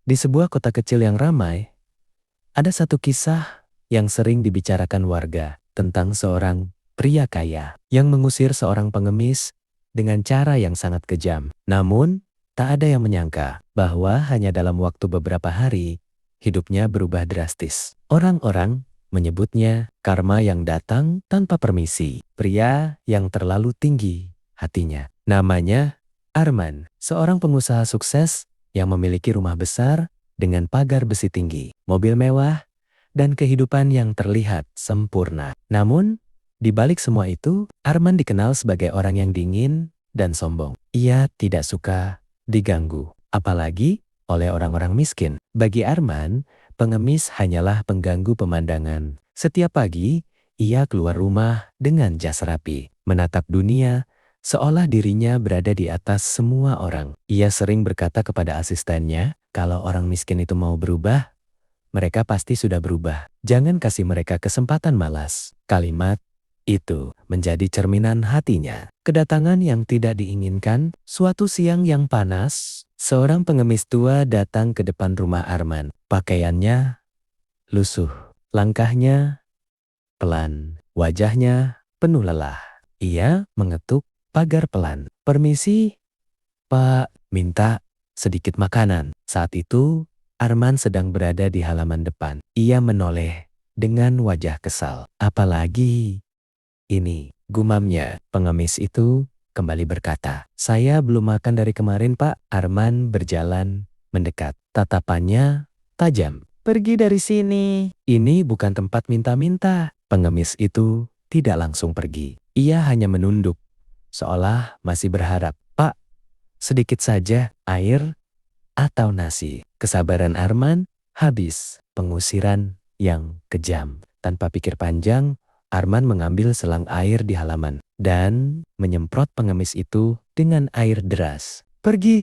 Di sebuah kota kecil yang ramai, ada satu kisah yang sering dibicarakan warga tentang seorang pria kaya yang mengusir seorang pengemis dengan cara yang sangat kejam. Namun, tak ada yang menyangka bahwa hanya dalam waktu beberapa hari, hidupnya berubah drastis. Orang-orang menyebutnya karma yang datang tanpa permisi. Pria yang terlalu tinggi hatinya. Namanya Arman, seorang pengusaha sukses yang memiliki rumah besar dengan pagar besi tinggi, mobil mewah, dan kehidupan yang terlihat sempurna. Namun, di balik semua itu, Arman dikenal sebagai orang yang dingin dan sombong. Ia tidak suka diganggu, apalagi oleh orang-orang miskin. Bagi Arman, pengemis hanyalah pengganggu pemandangan. Setiap pagi, ia keluar rumah dengan jas rapi, menatap dunia seolah dirinya berada di atas semua orang. Ia sering berkata kepada asistennya, kalau orang miskin itu mau berubah, mereka pasti sudah berubah. Jangan kasih mereka kesempatan malas. Kalimat itu menjadi cerminan hatinya. Kedatangan yang tidak diinginkan, suatu siang yang panas, seorang pengemis tua datang ke depan rumah Arman. Pakaiannya lusuh, langkahnya pelan, wajahnya penuh lelah. Ia mengetuk pagar pelan. Permisi, Pak, minta sedikit makanan. Saat itu, Arman sedang berada di halaman depan. Ia menoleh dengan wajah kesal. Apalagi ini, gumamnya. Pengemis itu kembali berkata, saya belum makan dari kemarin, Pak. Arman berjalan mendekat. Tatapannya tajam. Pergi dari sini. Ini bukan tempat minta-minta. Pengemis itu tidak langsung pergi. Ia hanya menunduk, seolah masih berharap. Pak, sedikit saja air atau nasi. Kesabaran Arman habis. Pengusiran yang kejam. Tanpa pikir panjang, Arman mengambil selang air di halaman dan menyemprot pengemis itu dengan air deras. Pergi,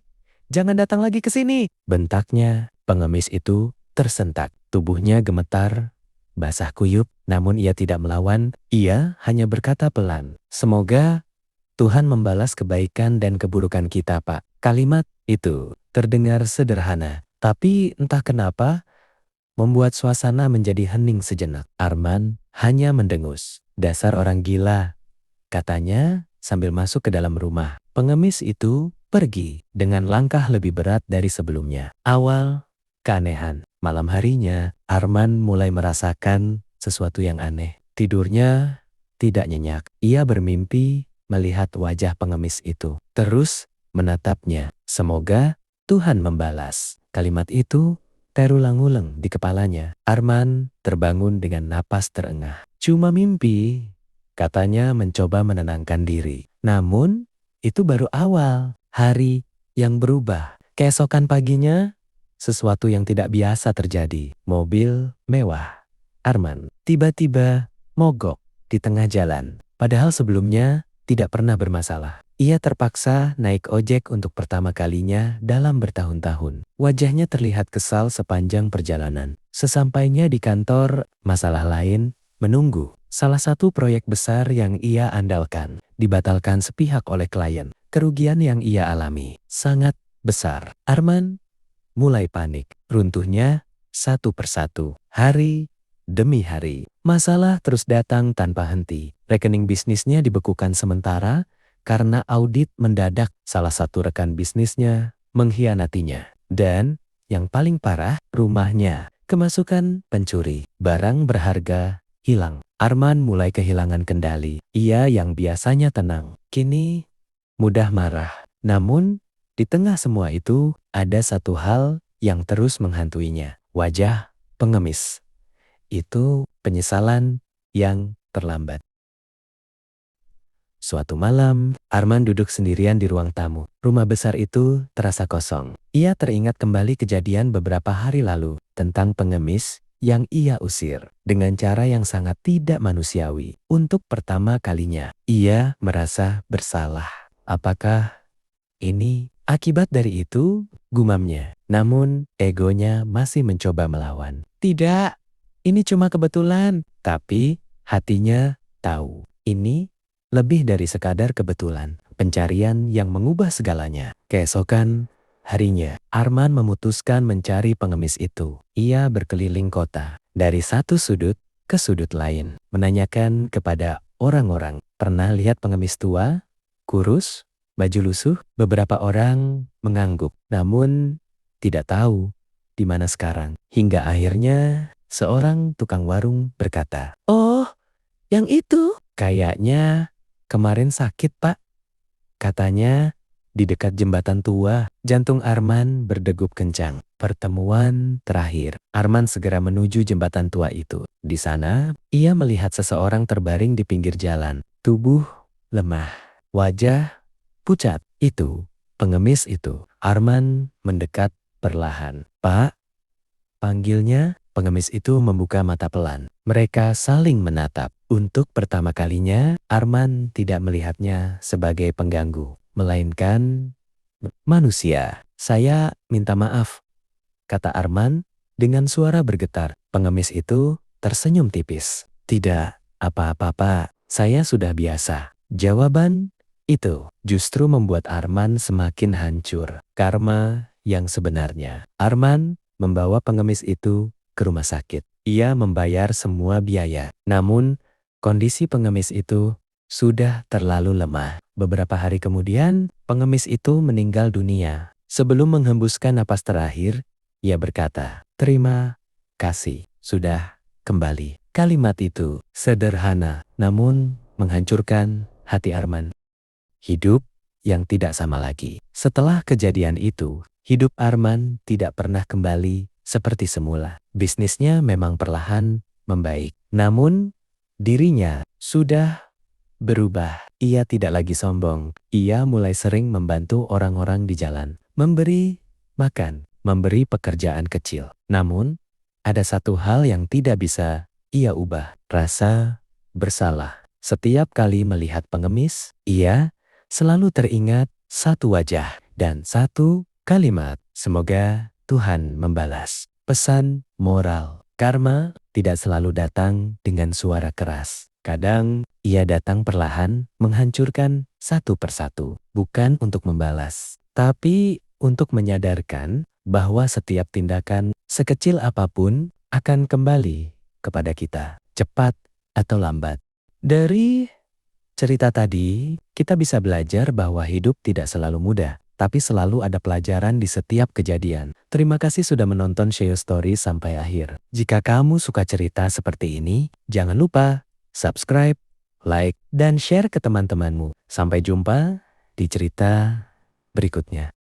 jangan datang lagi ke sini, bentaknya. Pengemis itu tersentak. Tubuhnya gemetar, basah kuyup, namun ia tidak melawan. Ia hanya berkata pelan, semoga Tuhan membalas kebaikan dan keburukan kita, Pak. Kalimat itu terdengar sederhana, tapi entah kenapa membuat suasana menjadi hening sejenak. Arman hanya mendengus. Dasar orang gila, katanya sambil masuk ke dalam rumah. Pengemis itu pergi dengan langkah lebih berat dari sebelumnya. Awal keanehan. Malam harinya, Arman mulai merasakan sesuatu yang aneh. Tidurnya tidak nyenyak. Ia bermimpi melihat wajah pengemis itu. Terus menatapnya. Semoga Tuhan membalas. Kalimat itu terulang-ulang di kepalanya. Arman terbangun dengan napas terengah. Cuma mimpi, katanya mencoba menenangkan diri. Namun, itu baru awal hari yang berubah. Keesokan paginya, sesuatu yang tidak biasa terjadi. Mobil mewah Arman tiba-tiba mogok di tengah jalan. Padahal sebelumnya tidak pernah bermasalah. Ia terpaksa naik ojek untuk pertama kalinya dalam bertahun-tahun. Wajahnya terlihat kesal sepanjang perjalanan. Sesampainya di kantor, masalah lain menunggu. Salah satu proyek besar yang ia andalkan dibatalkan sepihak oleh klien. Kerugian yang ia alami sangat besar. Arman mulai panik. Runtuhnya satu persatu. Hari demi hari. Masalah terus datang tanpa henti. Rekening bisnisnya dibekukan sementara karena audit mendadak. Salah satu rekan bisnisnya mengkhianatinya. Dan yang paling parah, rumahnya kemasukan pencuri. Barang berharga hilang. Arman mulai kehilangan kendali. Ia yang biasanya tenang, kini mudah marah. Namun, di tengah semua itu, ada satu hal yang terus menghantuinya. Wajah pengemis. Itu penyesalan yang terlambat. Suatu malam, Arman duduk sendirian di ruang tamu. Rumah besar itu terasa kosong. Ia teringat kembali kejadian beberapa hari lalu tentang pengemis yang ia usir dengan cara yang sangat tidak manusiawi. Untuk pertama kalinya, ia merasa bersalah. Apakah ini akibat dari itu? Gumamnya. Namun, egonya masih mencoba melawan. Tidak, ini cuma kebetulan. Tapi, hatinya tahu. Ini lebih dari sekadar kebetulan. Pencarian yang mengubah segalanya. Keesokan harinya, Arman memutuskan mencari pengemis itu. Ia berkeliling kota, dari satu sudut ke sudut lain, menanyakan kepada orang-orang, "Pernah lihat pengemis tua, kurus, baju lusuh?" Beberapa orang mengangguk, namun tidak tahu di mana sekarang. Hingga akhirnya seorang tukang warung berkata, "Oh, yang itu? Kayaknya kemarin sakit, Pak," katanya. Di dekat jembatan tua, jantung Arman berdegup kencang. Pertemuan terakhir, Arman segera menuju jembatan tua itu. Di sana, ia melihat seseorang terbaring di pinggir jalan. Tubuh lemah, wajah pucat. Itu, pengemis itu. Arman mendekat perlahan. "Pak," panggilnya. Pengemis itu membuka mata pelan. Mereka saling menatap. Untuk pertama kalinya, Arman tidak melihatnya sebagai pengganggu, melainkan manusia. "Saya minta maaf," kata Arman dengan suara bergetar. Pengemis itu tersenyum tipis. "Tidak apa-apa, Pak. Saya sudah biasa." Jawaban itu justru membuat Arman semakin hancur. Karma yang sebenarnya. Arman membawa pengemis itu ke rumah sakit. Ia membayar semua biaya. Namun, kondisi pengemis itu sudah terlalu lemah. Beberapa hari kemudian, pengemis itu meninggal dunia. Sebelum menghembuskan napas terakhir, ia berkata, "Terima kasih, sudah kembali." Kalimat itu sederhana, namun menghancurkan hati Arman. Hidup yang tidak sama lagi. Setelah kejadian itu, hidup Arman tidak pernah kembali seperti semula. Bisnisnya memang perlahan membaik. Namun, dirinya sudah berubah. Ia tidak lagi sombong. Ia mulai sering membantu orang-orang di jalan. Memberi makan, memberi pekerjaan kecil. Namun, ada satu hal yang tidak bisa ia ubah. Rasa bersalah. Setiap kali melihat pengemis, ia selalu teringat satu wajah dan satu kalimat. Semoga Tuhan membalas. Pesan moral. Karma tidak selalu datang dengan suara keras. Kadang ia datang perlahan, menghancurkan satu persatu. Bukan untuk membalas, tapi untuk menyadarkan bahwa setiap tindakan sekecil apapun akan kembali kepada kita, cepat atau lambat. Dari cerita tadi, kita bisa belajar bahwa hidup tidak selalu mudah, tapi selalu ada pelajaran di setiap kejadian. Terima kasih sudah menonton Sheo Story sampai akhir. Jika kamu suka cerita seperti ini, jangan lupa subscribe, like, dan share ke teman-temanmu. Sampai jumpa di cerita berikutnya.